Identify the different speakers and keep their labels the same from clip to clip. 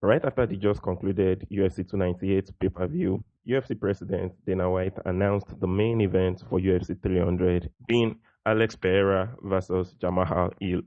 Speaker 1: Right after the just concluded UFC 298 pay-per-view, UFC president Dana White announced the main event for UFC 300 being Alex Pereira versus Jamahal Hill.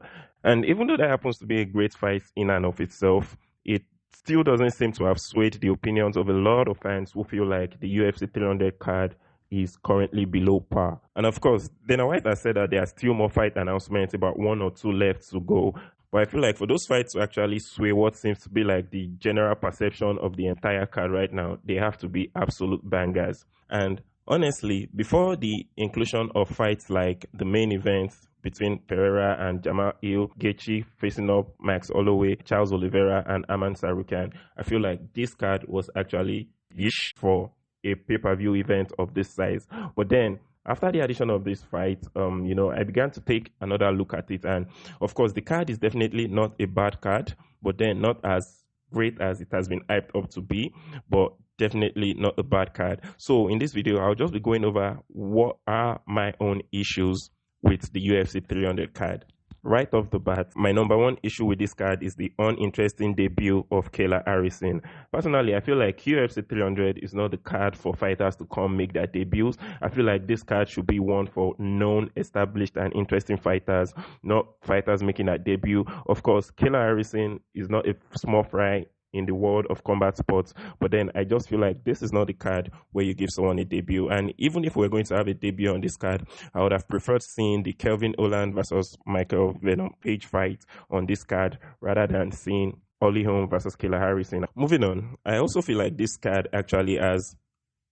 Speaker 1: And even though that happens to be a great fight in and of itself, it still doesn't seem to have swayed the opinions of a lot of fans who feel like the UFC 300 card is currently below par. And of course, Dana White has said that there are still more fight announcements, about one or two left to go. But I feel like for those fights to actually sway what seems to be like the general perception of the entire card right now, they have to be absolute bangers. And honestly, before the inclusion of fights like the main event between Pereira and Jamal Hill, Gaethje facing up Max Holloway, Charles Oliveira, and Aman Sarukian, I feel like this card was actually ish for a pay-per-view event of this size. But then after the addition of this fight, I began to take another look at it. And of course, the card is definitely not a bad card, but then not as great as it has been hyped up to be, but definitely not a bad card. So in this video, I'll just be going over what are my own issues with the UFC 300 card. Right off the bat, my number one issue with this card is the uninteresting debut of Kayla Harrison. Personally, I feel like UFC 300 is not the card for fighters to come make their debuts. I feel like this card should be one for known, established, and interesting fighters, not fighters making their debut. Of course, Kayla Harrison is not a small fry in the world of combat sports. But then I just feel like this is not the card where you give someone a debut. And even if we're going to have a debut on this card, I would have preferred seeing the Kelvin Holland versus Michael Venom Page fight on this card rather than seeing Holly Holm versus Kayla Harrison. Moving on, I also feel like this card actually has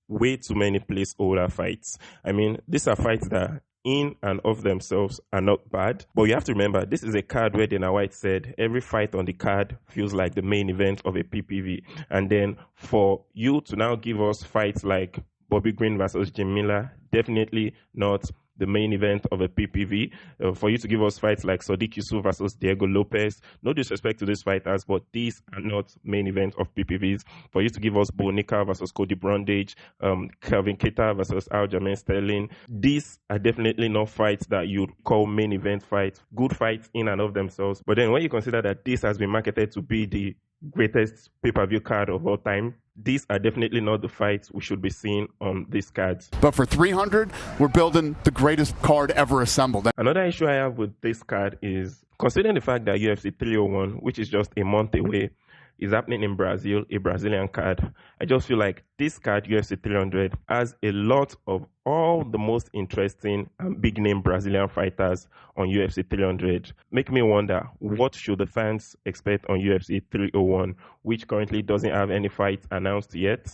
Speaker 1: way too many placeholder fights. I mean, these are fights that in and of themselves are not bad. But you have to remember, this is a card where Dana White said every fight on the card feels like the main event of a PPV. And then for you to now give us fights like Bobby Green versus Jim Miller, definitely not the main event of a PPV. For you to give us fights like Sodiq Yusuff versus Diego Lopez, no disrespect to these fighters, but these are not main event of PPVs. For you to give us Bonica versus Cody Brundage, Kelvin Keita versus Aljamain Sterling, these are definitely not fights that you'd call main event fights. Good fights in and of themselves. But then when you consider that this has been marketed to be the greatest pay-per-view card of all time, these are definitely not the fights we should be seeing on these cards.
Speaker 2: But for 300, we're building the greatest card ever assembled.
Speaker 1: Another issue I have with this card is considering the fact that UFC 301, which is just a month away, is happening in Brazil, a Brazilian card. I just feel like this card, UFC 300, has a lot of all the most interesting and big name Brazilian fighters on UFC 300. Make me wonder, what should the fans expect on UFC 301, which currently doesn't have any fights announced yet?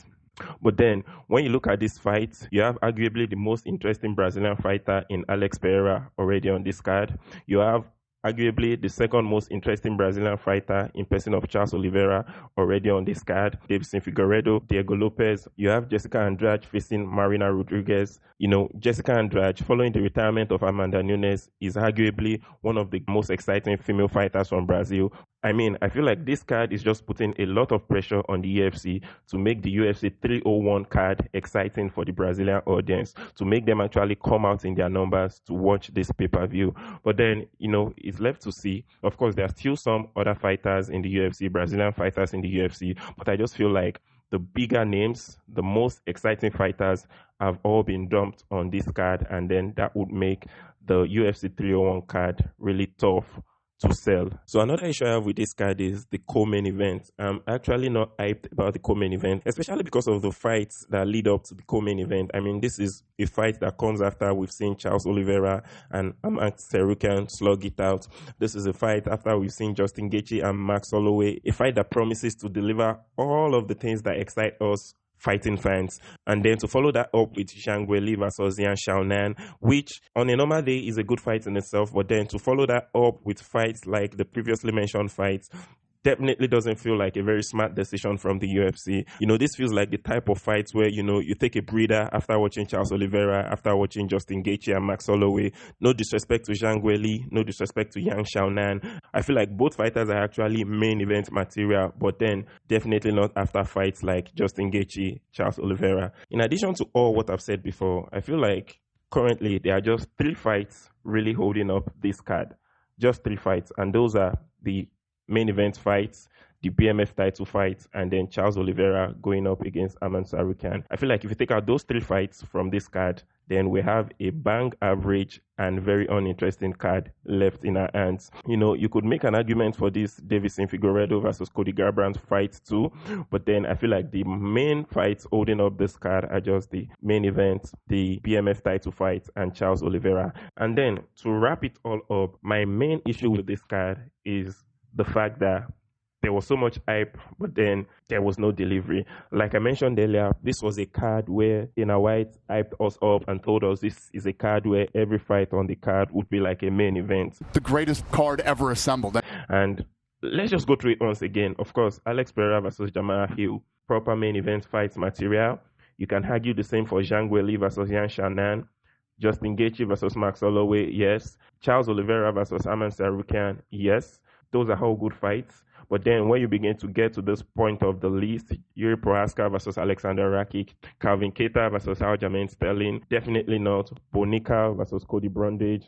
Speaker 1: But then, when you look at this fight, you have arguably the most interesting Brazilian fighter in Alex Pereira already on this card. You have arguably the second most interesting Brazilian fighter in person of Charles Oliveira already on this card. Davidson Figueiredo, Diego Lopez. You have Jessica Andrade facing Marina Rodriguez. Jessica Andrade, following the retirement of Amanda Nunes, is arguably one of the most exciting female fighters from Brazil. I mean, I feel like this card is just putting a lot of pressure on the UFC to make the UFC 301 card exciting for the Brazilian audience, to make them actually come out in their numbers to watch this pay-per-view. But then, it's left to see. Of course, there are still some other fighters in the UFC, Brazilian fighters in the UFC, but I just feel like the bigger names, the most exciting fighters have all been dumped on this card, and then that would make the UFC 301 card really tough to sell. So another issue I have with this card is the co-main event. I'm actually not hyped about the co-main event, especially because of the fights that lead up to the co-main event. I mean, this is a fight that comes after we've seen Charles Oliveira and Max Sarukian slug it out. This is a fight after we've seen Justin Gaethje and Max Holloway, a fight that promises to deliver all of the things that excite us fighting fans, and then to follow that up with Zhang Weili versus Yan Xiaonan, which on a normal day is a good fight in itself, but then to follow that up with fights like the previously mentioned fights definitely doesn't feel like a very smart decision from the UFC. This feels like the type of fights where, you take a breather after watching Charles Oliveira, after watching Justin Gaethje and Max Holloway. No disrespect to Zhang Weili, no disrespect to Yang Xiaonan. I feel like both fighters are actually main event material, but then definitely not after fights like Justin Gaethje, Charles Oliveira. In addition to all what I've said before, I feel like currently there are just 3 fights really holding up this card. Just 3 fights, and those are the main event fights, the BMF title fight, and then Charles Oliveira going up against Aman Sarukyan. I feel like if you take out those 3 fights from this card, then we have a bang average and very uninteresting card left in our hands. You know, you could make an argument for this Davison Figueiredo versus Cody Garbrandt fight too, but then I feel like the main fights holding up this card are just the main events, the BMF title fight, and Charles Oliveira. And then to wrap it all up, my main issue with this card is the fact that there was so much hype, but then there was no delivery. Like I mentioned earlier, this was a card where Dana White hyped us up and told us this is a card where every fight on the card would be like a main event.
Speaker 2: The greatest card ever assembled.
Speaker 1: And let's just go through it once again. Of course, Alex Pereira versus Jamahal Hill, proper main event fights material. You can argue the same for Zhang Weili versus Yan Xiaonan. Justin Gaethje versus Max Holloway, yes. Charles Oliveira versus Aman Sarukyan, yes. Those are all good fights. But then when you begin to get to this point of the list, Yuri Prohaska versus Alexander Rakic, Calvin Kattar versus Aljamain Sterling, definitely not. Bonica versus Cody Brundage,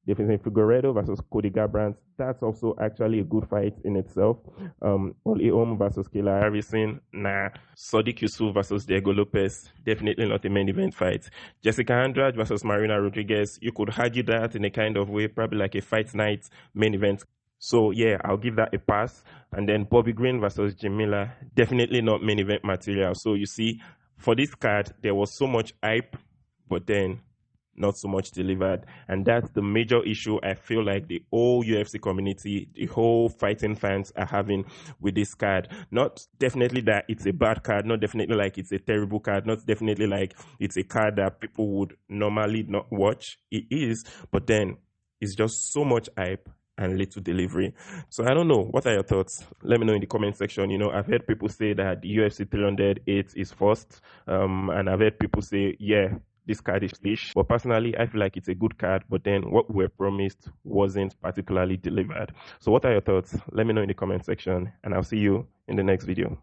Speaker 1: Davison Figueiredo versus Cody Garbrandt, that's also actually a good fight in itself. Oli versus Kayla Harrison, nah. Sodiq Yusuff versus Diego Lopez, definitely not a main event fight. Jessica Andrade versus Marina Rodriguez, you could argue that in a kind of way, probably like a fight night main event. So yeah, I'll give that a pass. And then Bobby Green versus Jim Miller, definitely not main event material. So you see, for this card, there was so much hype, but then not so much delivered. And that's the major issue I feel like the whole UFC community, the whole fighting fans are having with this card. Not definitely that it's a bad card, not definitely like it's a terrible card, not definitely like it's a card that people would normally not watch. It is, but then it's just so much hype and little delivery. So I don't know. What are your thoughts? Let me know in the comment section. You know, I've heard people say that the UFC 308 is first, and I've heard people say, yeah, this card is fish. But personally, I feel like it's a good card, but then what we were promised wasn't particularly delivered. So what are your thoughts? Let me know in the comment section, and I'll see you in the next video.